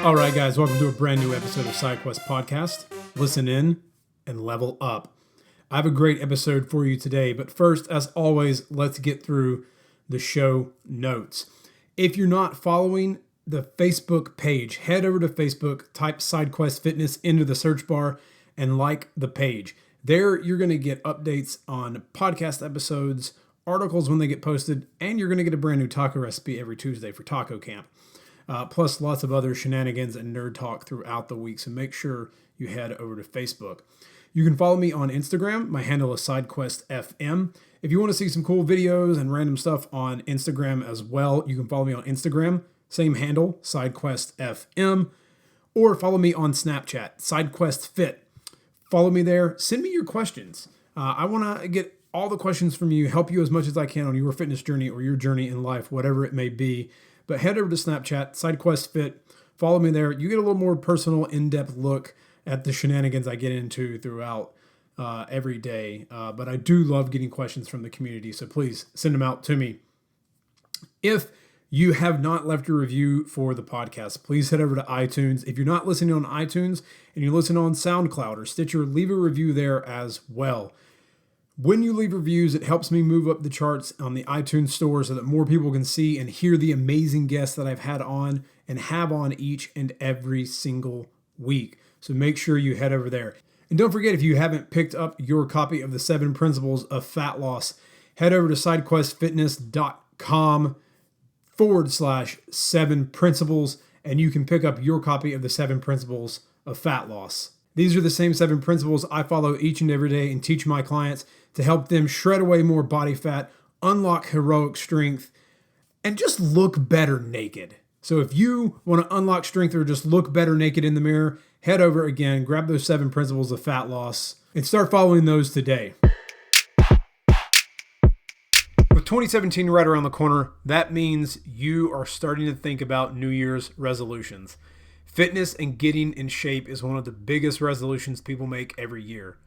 All right, guys, welcome to a brand new episode of SideQuest Podcast. Listen in and level up. I have a great episode for you today, but first, as always, let's get through the show notes. If you're not following the Facebook page, head over to Facebook, type SideQuest Fitness into the search bar, and like the page. There, you're going to get updates on podcast episodes, articles when they get posted, and you're going to get a brand new taco recipe every Tuesday for taco camp. Plus lots of other shenanigans and nerd talk throughout the week, so make sure you head over to Facebook. You can follow me on Instagram. My handle is SideQuestFM. If you want to see some cool videos and random stuff on Instagram as well, you can follow me on Instagram. Same handle, SideQuestFM. Or follow me on Snapchat, SideQuestFit. Follow me there. Send me your questions. I want to get all the questions from you, help you as much as I can on your fitness journey or your journey in life, whatever it may be. But head over to Snapchat, SideQuestFit. Follow me there. You get a little more personal, in-depth look at the shenanigans I get into throughout every day. But I do love getting questions from the community, so please send them out to me. If you have not left a review for the podcast, please head over to iTunes. If you're not listening on iTunes and you listen on SoundCloud or Stitcher, leave a review there as well. When you leave reviews, it helps me move up the charts on the iTunes store so that more people can see and hear the amazing guests that I've had on and have on each and every single week. So make sure you head over there. And don't forget, if you haven't picked up your copy of the 7 Principles of Fat Loss, head over to sidequestfitness.com/7 principles, and you can pick up your copy of the 7 Principles of Fat Loss. These are the same 7 principles I follow each and every day and teach my clients to help them shred away more body fat, unlock heroic strength, and just look better naked. So if you want to unlock strength or just look better naked in the mirror, head over again, grab those 7 principles of fat loss, and start following those today. With 2017 right around the corner, that means you are starting to think about New Year's resolutions. Fitness and getting in shape is one of the biggest resolutions people make every year.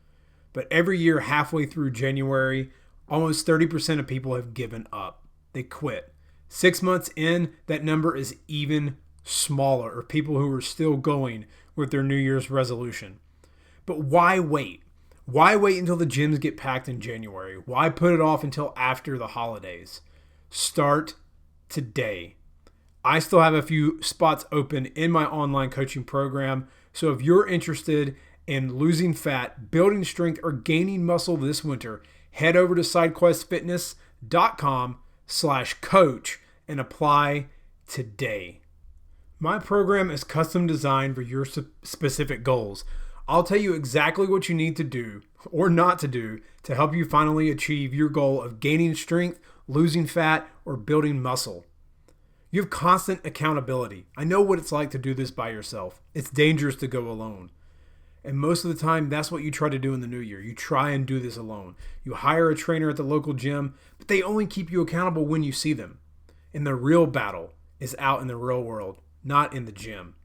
But every year, halfway through January, almost 30% of people have given up. They quit. 6 months in, that number is even smaller, or people who are still going with their New Year's resolution. But why wait? Why wait until the gyms get packed in January? Why put it off until after the holidays? Start today. I still have a few spots open in my online coaching program. So if you're interested in losing fat, building strength, or gaining muscle this winter, head over to sidequestfitness.com/coach and apply today. My program is custom designed for your specific goals. I'll tell you exactly what you need to do or not to do to help you finally achieve your goal of gaining strength, losing fat, or building muscle. You have constant accountability. I know what it's like to do this by yourself. It's dangerous to go alone. And most of the time, that's what you try to do in the new year. You try and do this alone. You hire a trainer at the local gym, but they only keep you accountable when you see them. And the real battle is out in the real world, not in the gym.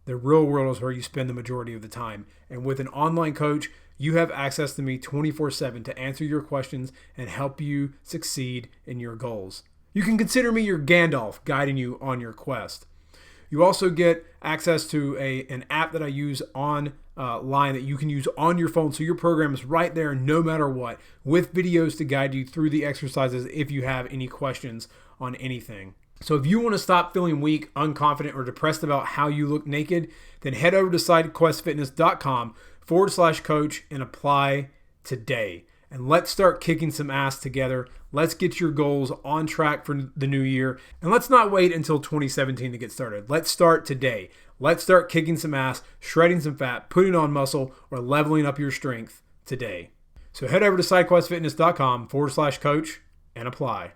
The real world is where you spend the majority of the time. And with an online coach, you have access to me 24/7 to answer your questions and help you succeed in your goals. You can consider me your Gandalf, guiding you on your quest. You also get access to an app that I use online that you can use on your phone, so your program is right there no matter what, with videos to guide you through the exercises if you have any questions on anything. So if you want to stop feeling weak, unconfident, or depressed about how you look naked, then head over to sidequestfitness.com/coach and apply today. And let's start kicking some ass together. Let's get your goals on track for the new year. And let's not wait until 2017 to get started. Let's start today. Let's start kicking some ass, shredding some fat, putting on muscle, or leveling up your strength today. So head over to sidequestfitness.com/coach and apply.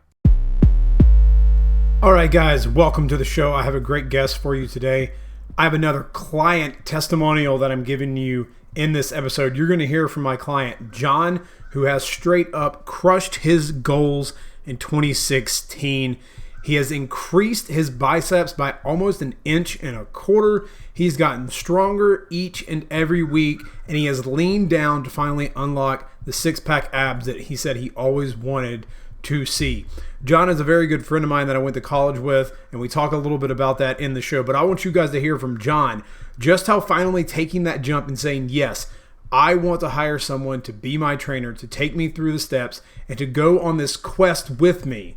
All right, guys, welcome to the show. I have a great guest for you today. I have another client testimonial that I'm giving you in this episode. You're going to hear from my client, John, who has straight up crushed his goals in 2016. He has increased his biceps by almost 1.25 inches. He's gotten stronger each and every week, and he has leaned down to finally unlock the 6-pack abs that he said he always wanted to see. John is a very good friend of mine that I went to college with, and we talk a little bit about that in the show. But I want you guys to hear from John just how finally taking that jump and saying, yes, I want to hire someone to be my trainer, to take me through the steps, and to go on this quest with me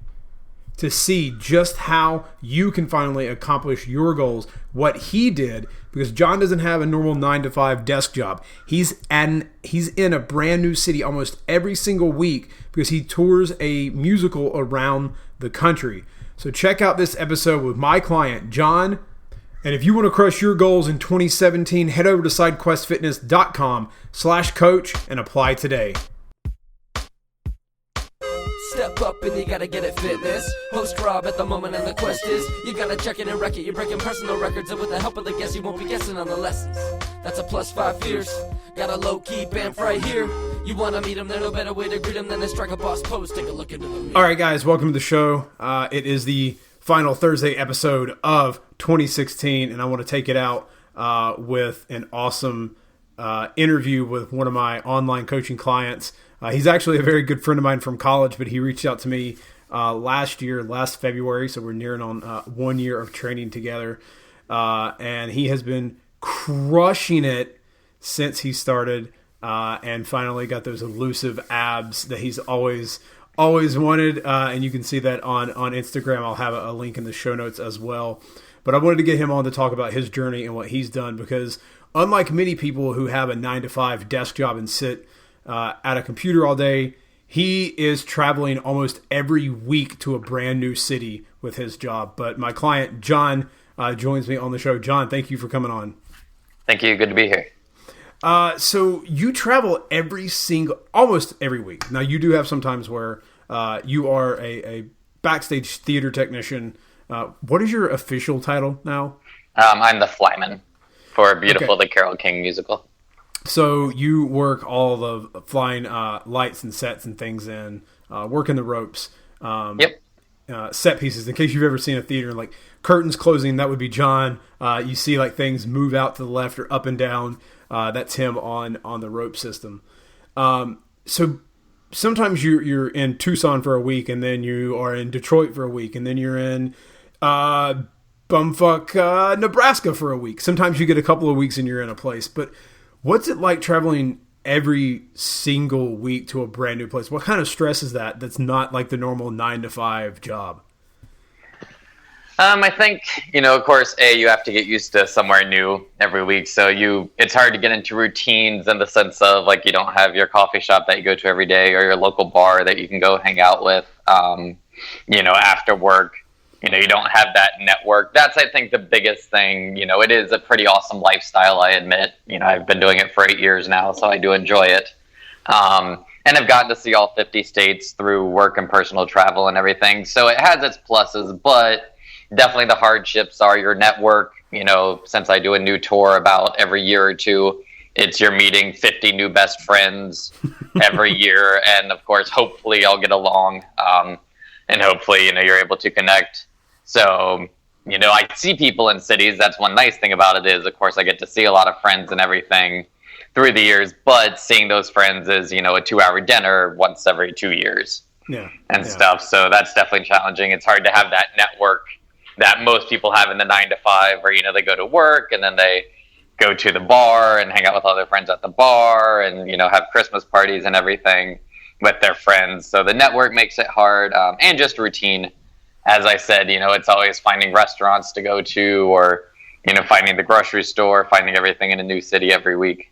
to see just how you can finally accomplish your goals, what he did, because John doesn't have a normal 9-to-5 desk job. He's in a brand new city almost every single week because he tours a musical around the country. So check out this episode with my client, John. And if you want to crush your goals in 2017, head over to sidequestfitness.com/coach and apply today. Step up and you gotta get it fitness. Host Rob at the moment and the quest is you gotta check it and wreck it. You're breaking personal records and with the help of the guests you won't be guessing on the lessons. That's a +5 fierce. Got a low-key bamf right here. You wanna meet him, there's no better way to greet him than to strike a boss pose. Take a look into the mirror. All right, guys, welcome to the show. It is the final Thursday episode of 2016, and I want to take it out with an awesome interview with one of my online coaching clients. He's actually a very good friend of mine from college, but he reached out to me last February, so we're nearing on 1 year of training together. And he has been crushing it since he started and finally got those elusive abs that he's always wanted. And you can see that on Instagram. I'll have a link in the show notes as well. But I wanted to get him on to talk about his journey and what he's done, because unlike many people who have a 9-to-5 desk job and sit at a computer all day, he is traveling almost every week to a brand new city with his job. But my client, John, joins me on the show. John, thank you for coming on. Thank you. Good to be here. So you travel almost every week. Now, you do have some times where you are a backstage theater technician. What is your official title now? I'm the flyman for Beautiful, the Carole King musical. So you work all the flying lights and sets and things in, working the ropes, Yep. Set pieces. In case you've ever seen a theater, like curtains closing, that would be John. You see like things move out to the left or up and down. That's him on the rope system. So sometimes you're in Tucson for a week, and then you are in Detroit for a week, and then you're in bumfuck Nebraska for a week. Sometimes you get a couple of weeks and you're in a place. But what's it like traveling every single week to a brand new place? What kind of stress is that that's not like the normal 9-to-5 job? I think, of course, you have to get used to somewhere new every week. So it's hard to get into routines in the sense of like you don't have your coffee shop that you go to every day or your local bar that you can go hang out with, after work. You don't have that network. That's, I think, the biggest thing. It is a pretty awesome lifestyle, I admit. I've been doing it for 8 years now, so I do enjoy it. And I've gotten to see all 50 states through work and personal travel and everything. So it has its pluses, but definitely the hardships are your network. Since I do a new tour about every year or two, you're meeting 50 new best friends every year. And, of course, hopefully I'll get along. And hopefully, you're able to connect. So, I see people in cities. That's one nice thing about it is, of course, I get to see a lot of friends and everything through the years. But seeing those friends is, a 2-hour dinner once every 2 years stuff. So that's definitely challenging. It's hard to have that network that most people have in the 9-to-5 where, they go to work and then they go to the bar and hang out with all their friends at the bar and, have Christmas parties and everything with their friends. So the network makes it hard, and just routine. As I said, it's always finding restaurants to go to or, finding the grocery store, finding everything in a new city every week.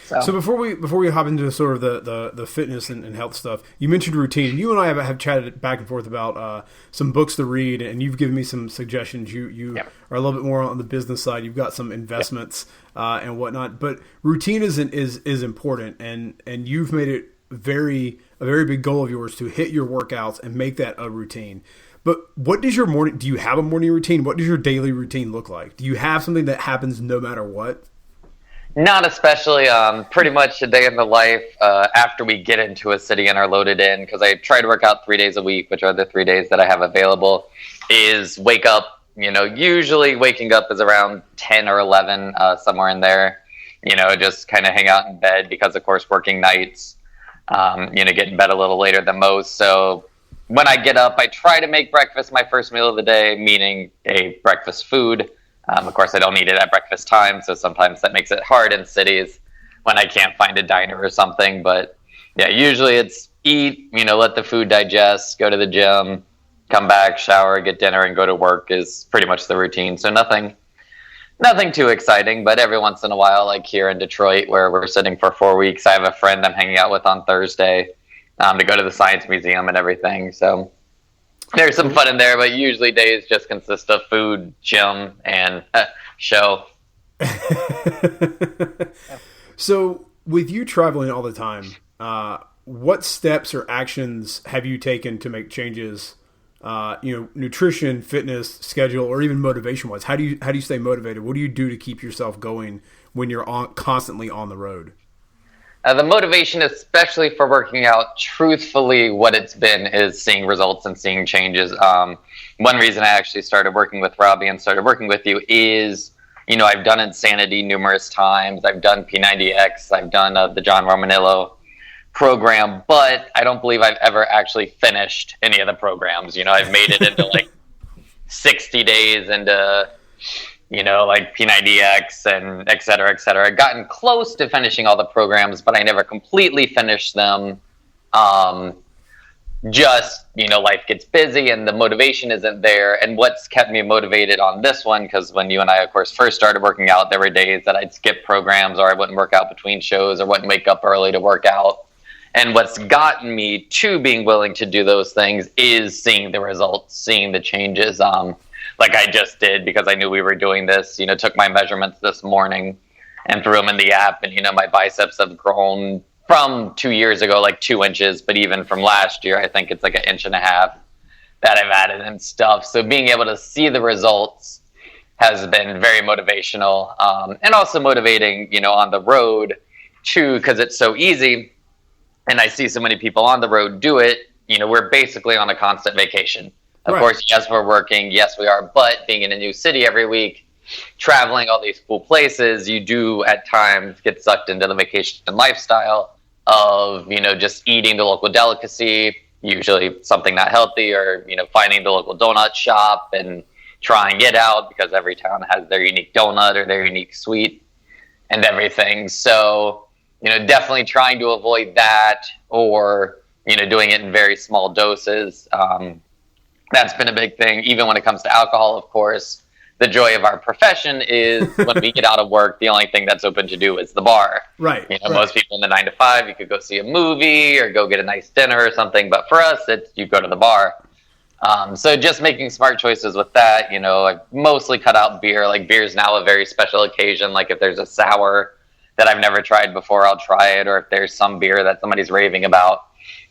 So before we hop into sort of the fitness and health stuff, you mentioned routine. You and I have chatted back and forth about some books to read, and you've given me some suggestions. You are a little bit more on the business side. You've got some investments and whatnot, but routine is important, and you've made it a very big goal of yours to hit your workouts and make that a routine. But what does your morning? Do you have a morning routine? What does your daily routine look like? Do you have something that happens no matter what? Not especially. Pretty much a day in the life after we get into a city and are loaded in, because I try to work out 3 days a week, which are the 3 days that I have available, is wake up. Usually waking up is around 10 or 11, somewhere in there. Just kind of hang out in bed because, of course, working nights, get in bed a little later than most. So when I get up, I try to make breakfast my first meal of the day, meaning a breakfast food. Of course, I don't eat it at breakfast time, so sometimes that makes it hard in cities when I can't find a diner or something. But yeah, usually it's eat, let the food digest, go to the gym, come back, shower, get dinner, and go to work is pretty much the routine. So nothing too exciting, but every once in a while, like here in Detroit, where we're sitting for 4 weeks, I have a friend I'm hanging out with on Thursday to go to the Science Museum and everything. So there's some fun in there, but usually days just consist of food, gym, and show. So with you traveling all the time, what steps or actions have you taken to make changes, nutrition, fitness, schedule, or even motivation wise? How do you stay motivated? What do you do to keep yourself going when you're constantly on the road? The motivation, especially for working out, truthfully, what it's been is seeing results and seeing changes. One reason I actually started working with Robbie and started working with you is, I've done Insanity numerous times. I've done P90X. I've done the John Romanillo program, but I don't believe I've ever actually finished any of the programs. I've made it into like 60 days into like P90X and et cetera, et cetera. I've gotten close to finishing all the programs, but I never completely finished them. Life gets busy and the motivation isn't there. And what's kept me motivated on this one, because when you and I, of course, first started working out, there were days that I'd skip programs or I wouldn't work out between shows or wouldn't wake up early to work out. And what's gotten me to being willing to do those things is seeing the results, seeing the changes. Like I just did, because I knew we were doing this, took my measurements this morning and threw them in the app. And, my biceps have grown from 2 years ago, like 2 inches, but even from last year, I think it's like 1.5 inches that I've added and stuff. So being able to see the results has been very motivational, and also motivating, on the road too, because it's so easy. And I see so many people on the road do it. We're basically on a constant vacation. Of course, yes, we're working. Yes, we are. But being in a new city every week, traveling all these cool places, you do at times get sucked into the vacation lifestyle of, just eating the local delicacy, usually something not healthy, or, finding the local donut shop and trying it out because every town has their unique donut or their unique sweet and everything. So, definitely trying to avoid that or, doing it in very small doses. That's been a big thing. Even when it comes to alcohol, of course, the joy of our profession is when we get out of work, the only thing that's open to do is the bar. Right. Most people in the 9 to 5, you could go see a movie or go get a nice dinner or something. But for us, it's you go to the bar. So just making smart choices with that. I've mostly cut out beer. Like beer is now a very special occasion. Like if there's a sour that I've never tried before, I'll try it. Or if there's some beer that somebody's raving about,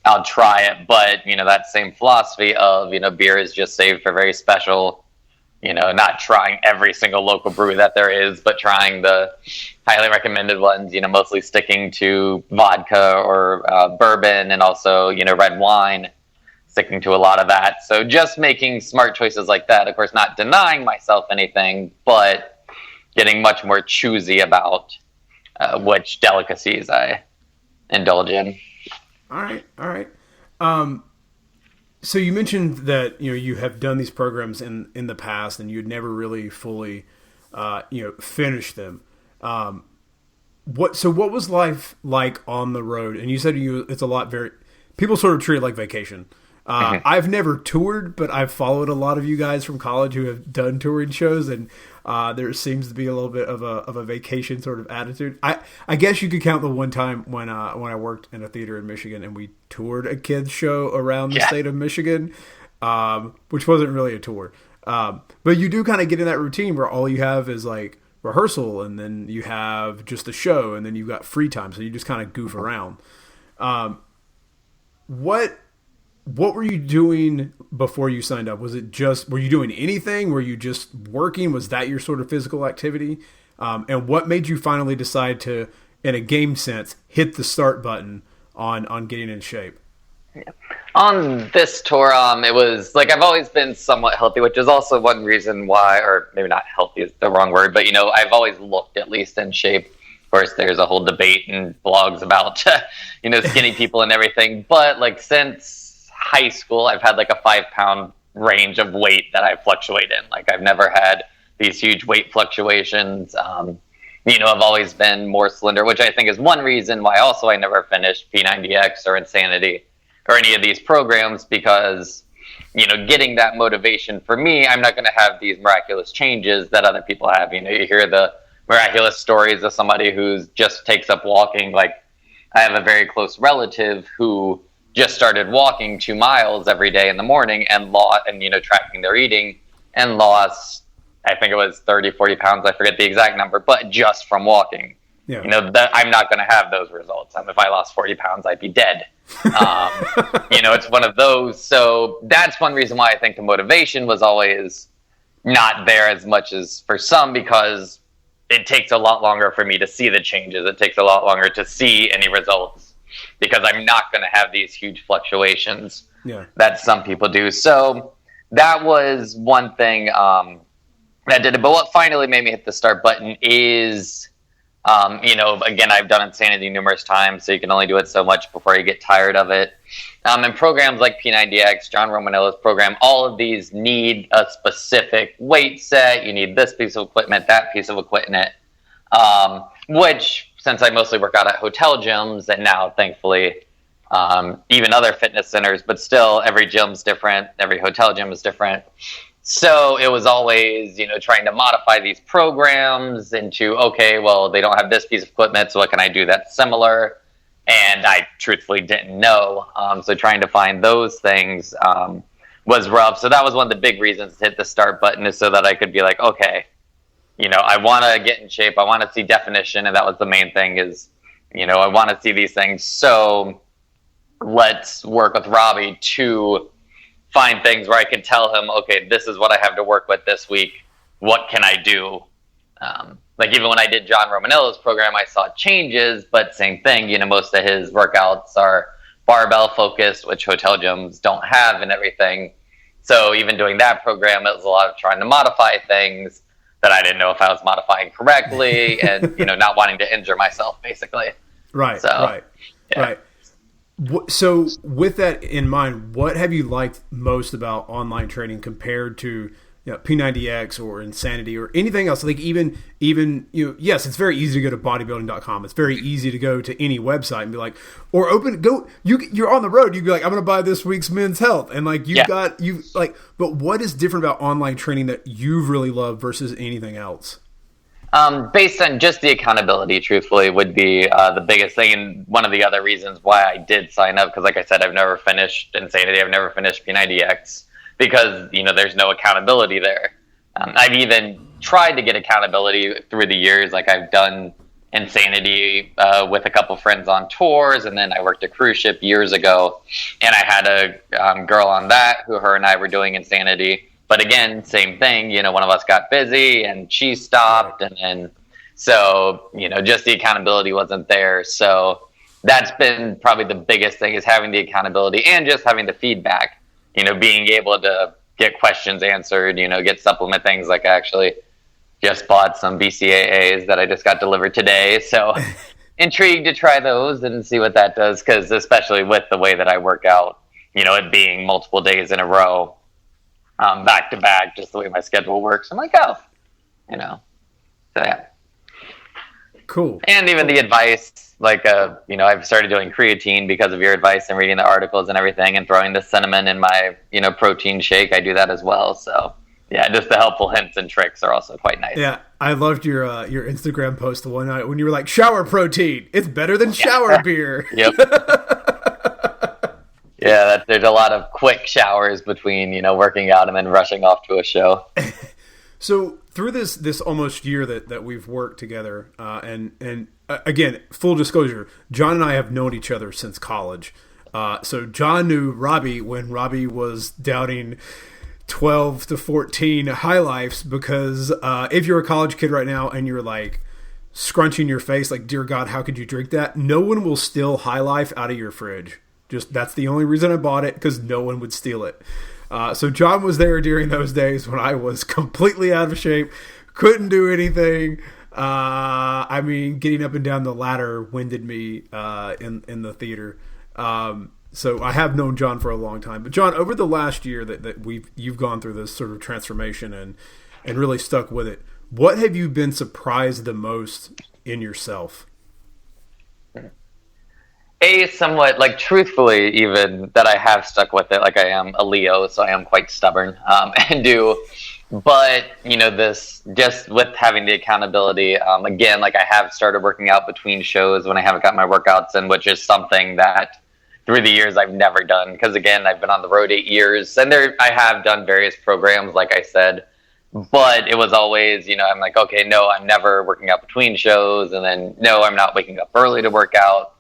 I'll try it. But, that same philosophy of, beer is just saved for very special, not trying every single local brew that there is, but trying the highly recommended ones, mostly sticking to vodka or bourbon and also, red wine, sticking to a lot of that. So just making smart choices like that. Of course, not denying myself anything, but getting much more choosy about which delicacies I indulge in. All right. So you mentioned that, you have done these programs in the past and you'd never really fully, finished them. What was life like on the road? And you said it's a lot people sort of treat it like vacation. I've never toured, but I've followed a lot of you guys from college who have done touring shows, and there seems to be a little bit of a vacation sort of attitude. I guess you could count the one time when I worked in a theater in Michigan and we toured a kids show around the state of Michigan, which wasn't really a tour. But you do kind of get in that routine where all you have is like rehearsal, and then you have just the show, and then you've got free time, so you just kind of goof around. What were you doing before you signed up? Was it were you doing anything? Were you just working? Was that your sort of physical activity? And what made you finally decide to, in a game sense, hit the start button on getting in shape? Yeah. On this tour, it was like I've always been somewhat healthy, which is also one reason why, or maybe not healthy is the wrong word, but I've always looked at least in shape. Of course, there's a whole debate and blogs about skinny people and everything, but like since high school, I've had like a 5-pound range of weight that I fluctuate in. Like I've never had these huge weight fluctuations. I've always been more slender, which I think is one reason why also I never finished P90X or Insanity or any of these programs, because, getting that motivation for me, I'm not going to have these miraculous changes that other people have. You hear the miraculous stories of somebody who just takes up walking. Like I have a very close relative who just started walking 2 miles every day in the morning and tracking their eating, and lost, I think it was 30, 40 pounds. I forget the exact number, but just from walking. Yeah. I'm not going to have those results. If I lost 40 pounds, I'd be dead. It's one of those. So that's one reason why I think the motivation was always not there as much as for some, because it takes a lot longer for me to see the changes. It takes a lot longer to see any results, because I'm not going to have these huge fluctuations that some people do. So that was one thing that did it. But what finally made me hit the start button is, again, I've done Insanity numerous times, so you can only do it so much before you get tired of it. And programs like P90X, John Romanilla's program, all of these need a specific weight set. You need this piece of equipment, that piece of equipment, which, since I mostly work out at hotel gyms, and now, thankfully, even other fitness centers, but still, every gym's different. Every hotel gym is different. So it was always, trying to modify these programs into, okay, well, they don't have this piece of equipment, so what can I do that's similar? And I truthfully didn't know. So trying to find those things was rough. So that was one of the big reasons to hit the start button, is so that I could be like, okay, I want to get in shape. I want to see definition. And that was the main thing, is, I want to see these things. So let's work with Robbie to find things where I can tell him, okay, this is what I have to work with this week. What can I do? Like even when I did John Romanilla's program, I saw changes, but same thing, most of his workouts are barbell focused, which hotel gyms don't have and everything. So even doing that program, it was a lot of trying to modify things that I didn't know if I was modifying correctly and, not wanting to injure myself, basically. Right, so, right, yeah. Right. So with that in mind, what have you liked most about online training compared to P90X or Insanity or anything else? Like even yes, it's very easy to go to bodybuilding.com. It's very easy to go to any website and be like, or you're on the road. You'd be like, I'm going to buy this week's Men's Health. And like, but what is different about online training that you've really loved versus anything else? Based on just the accountability, truthfully, would be the biggest thing. And one of the other reasons why I did sign up, because like I said, I've never finished Insanity. I've never finished P90X, because, there's no accountability there. I've even tried to get accountability through the years. Like I've done Insanity with a couple friends on tours, and then I worked a cruise ship years ago, and I had a girl on that who her and I were doing Insanity. But again, same thing, one of us got busy and she stopped. And then, so, just the accountability wasn't there. So that's been probably the biggest thing, is having the accountability and just having the feedback, being able to get questions answered, get supplement things. Like I actually just bought some BCAAs that I just got delivered today. So intrigued to try those and see what that does. Cause especially with the way that I work out, it being multiple days in a row, back to back, just the way my schedule works. I'm like, oh, so yeah. Cool. And even the advice, like, I've started doing creatine because of your advice and reading the articles and everything, and throwing the cinnamon in my, protein shake. I do that as well. So yeah, just the helpful hints and tricks are also quite nice. Yeah. I loved your Instagram post the one night when you were like, shower protein, it's better than shower beer. Yep. Yeah, there's a lot of quick showers between, working out and then rushing off to a show. So through this almost year that we've worked together, and again, full disclosure, John and I have known each other since college. So John knew Robbie when Robbie was doubting 12 to 14 high lifes, because if you're a college kid right now and you're like scrunching your face like, dear God, how could you drink that? No one will steal high life out of your fridge. That's the only reason I bought it, because no one would steal it. So John was there during those days when I was completely out of shape, couldn't do anything. Getting up and down the ladder winded me in the theater. So I have known John for a long time. But John, over the last year that you've gone through this sort of transformation and really stuck with it, what have you been surprised the most in yourself? Somewhat, like, truthfully, even that I have stuck with it. Like, I am a Leo, so I am quite stubborn, but, this, just with having the accountability, again, like, I have started working out between shows when I haven't got my workouts in, which is something that through the years I've never done, because, again, I've been on the road 8 years, and I have done various programs, like I said, but it was always, I'm like, okay, no, I'm never working out between shows, and then, no, I'm not waking up early to work out,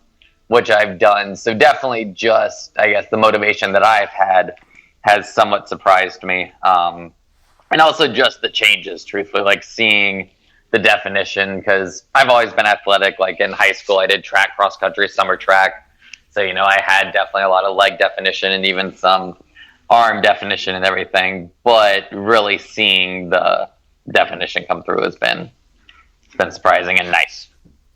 which I've done. So definitely just, I guess, the motivation that I've had has somewhat surprised me. And also just the changes, truthfully, like seeing the definition, because I've always been athletic. Like in high school, I did track, cross country, summer track. So, I had definitely a lot of leg definition and even some arm definition and everything. But really seeing the definition come through has been surprising and nice.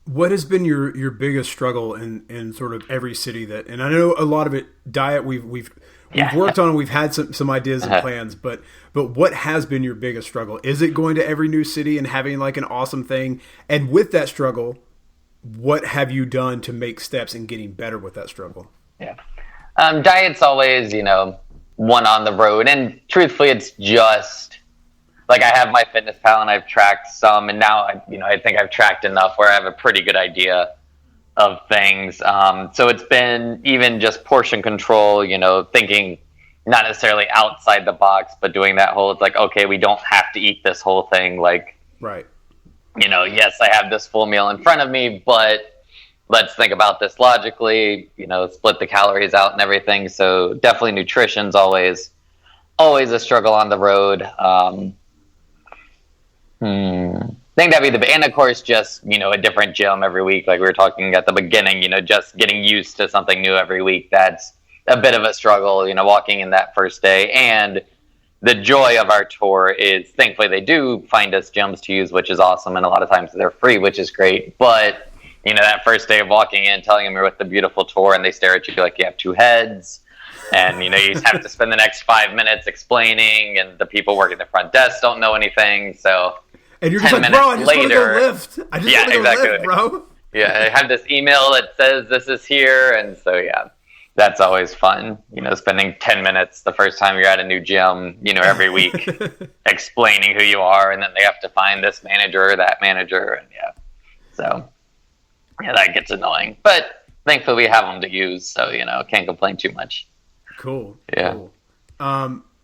What has been your biggest struggle in sort of every city and I know a lot of it diet we've worked on, we've had some ideas and plans, but what has been your biggest struggle? Is it going to every new city and having like an awesome thing? And with that struggle, what have you done to make steps in getting better with that struggle? Yeah. Diet's always, one on the road, and truthfully it's just like I have my fitness pal and I've tracked some, and now I think I've tracked enough where I have a pretty good idea of things. So it's been even just portion control, thinking not necessarily outside the box, but doing that whole, it's like, okay, we don't have to eat this whole thing. Like, right. Yes, I have this full meal in front of me, but let's think about this logically, split the calories out and everything. So definitely nutrition's always a struggle on the road. I think that'd be and of course just, a different gym every week. Like we were talking at the beginning, just getting used to something new every week. That's a bit of a struggle, walking in that first day. And the joy of our tour is thankfully they do find us gyms to use, which is awesome. And a lot of times they're free, which is great. But, that first day of walking in, telling them you're with the beautiful tour and they stare at you like you have two heads. And, you have to spend the next 5 minutes explaining, and the people working the front desk don't know anything. So, and you're just like, bro, I just want to go lift. I just want to go lift, bro. Yeah, I have this email that says this is here. And so, yeah, that's always fun. Spending 10 minutes the first time you're at a new gym, every week, explaining who you are. And then they have to find this manager or that manager. And yeah, so, yeah, that gets annoying. But thankfully we have them to use. So, can't complain too much. Cool. Yeah. Cool.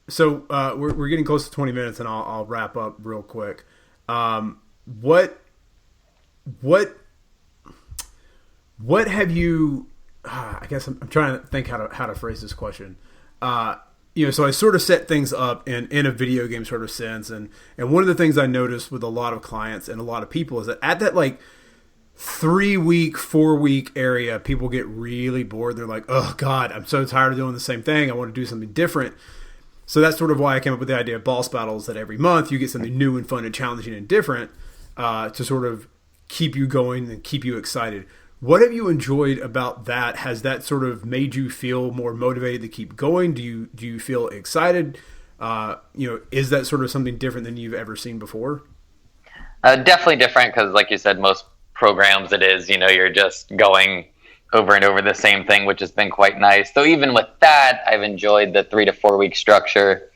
So we're getting close to 20 minutes, and I'll wrap up real quick. What have you? I guess I'm trying to think how to phrase this question. So I sort of set things up in a video game sort of sense, and one of the things I noticed with a lot of clients and a lot of people is that at that like 3-week, 4-week area, people get really bored. They're like, oh God, I'm so tired of doing the same thing. I want to do something different. So that's sort of why I came up with the idea of boss battles, that every month you get something new and fun and challenging and different to sort of keep you going and keep you excited. What have you enjoyed about that? Has that sort of made you feel more motivated to keep going? Do you feel excited? Is that sort of something different than you've ever seen before? Definitely different, because like you said, most programs it is, you're just going over and over the same thing, which has been quite nice. So even with that, I've enjoyed the 3 to 4 week structure,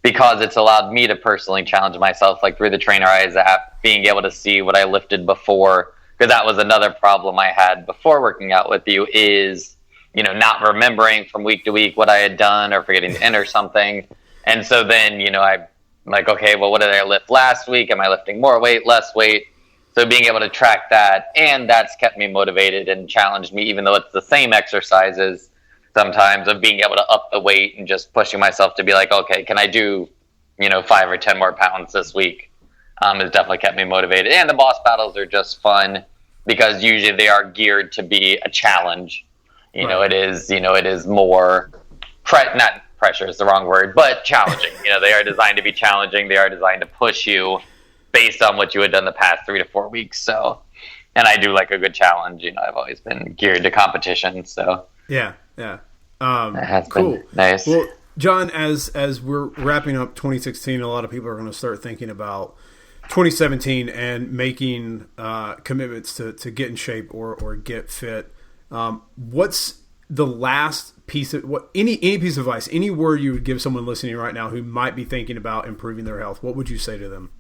because it's allowed me to personally challenge myself, like through the Trainer Eyes app, being able to see what I lifted before, because that was another problem I had before working out with you is, not remembering from week to week what I had done or forgetting to enter something. And so then, I'm like, okay, well, what did I lift last week? Am I lifting more weight, less weight? So being able to track that, and that's kept me motivated and challenged me, even though it's the same exercises sometimes, of being able to up the weight and just pushing myself to be like, okay, can I do, 5 or 10 more pounds this week? Has definitely kept me motivated. And the boss battles are just fun, because usually they are geared to be a challenge. Right. It is more, not pressure is the wrong word, but challenging. They are designed to be challenging. They are designed to push you based on what you had done the past 3 to 4 weeks. So, and I do like a good challenge. I've always been geared to competition. So yeah. That has Cool. been nice. Well, John, as we're wrapping up 2016, a lot of people are going to start thinking about 2017 and making commitments to get in shape or get fit. What's the last piece of any piece of advice, any word you would give someone listening right now who might be thinking about improving their health? What would you say to them?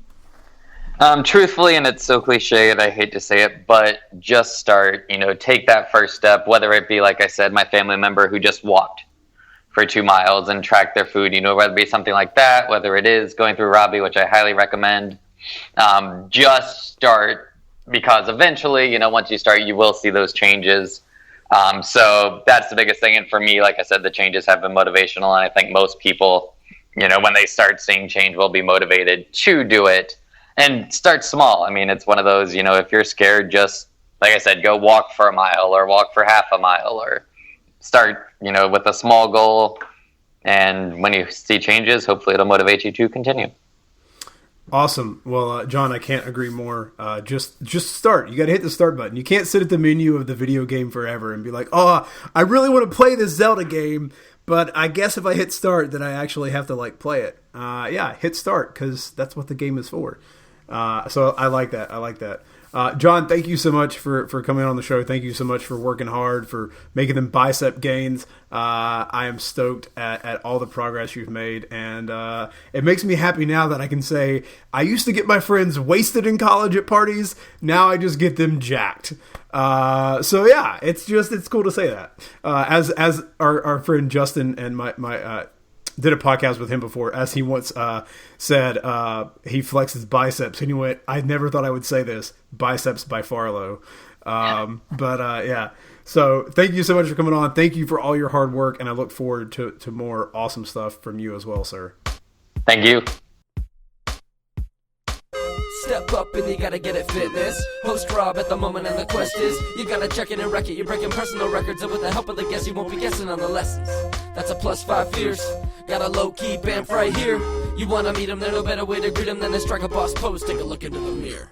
Truthfully, and it's so cliche and I hate to say it, but just start, take that first step, whether it be, like I said, my family member who just walked for 2 miles and tracked their food, whether it be something like that, whether it is going through Robbie, which I highly recommend. Just start, because eventually, once you start, you will see those changes. So that's the biggest thing. And for me, like I said, the changes have been motivational. And I think most people, when they start seeing change, will be motivated to do it. And start small. I mean, it's one of those, if you're scared, just, like I said, go walk for a mile or walk for half a mile, or start, with a small goal. And when you see changes, hopefully it'll motivate you to continue. Awesome. Well, John, I can't agree more. Just start. You got to hit the start button. You can't sit at the menu of the video game forever and be like, oh, I really want to play this Zelda game, but I guess if I hit start, then I actually have to play it. Hit start, because that's what the game is for. So I like that. John, thank you so much for coming on the show. Thank you so much for working hard, for making them bicep gains. I am stoked at all the progress you've made, and it makes me happy now that I can say I used to get my friends wasted in college at parties. Now I just get them jacked. So yeah, it's cool to say that. As our friend Justin and my did a podcast with him before, as he once said, he flexes biceps, and he went, I never thought I would say this, biceps by Farlow. Yeah. So thank you so much for coming on. Thank you for all your hard work, and I look forward to more awesome stuff from you as well, sir. Thank you. Step up and you gotta get it fitness. Host Rob at the moment, and the quest is you gotta check it and wreck it. You're breaking personal records, and with the help of the guests, you won't be guessing on the lessons. That's a +5 fierce. Got a low-key bamf right here. You wanna meet him, there's no better way to greet him than to strike a boss pose. Take a look into the mirror.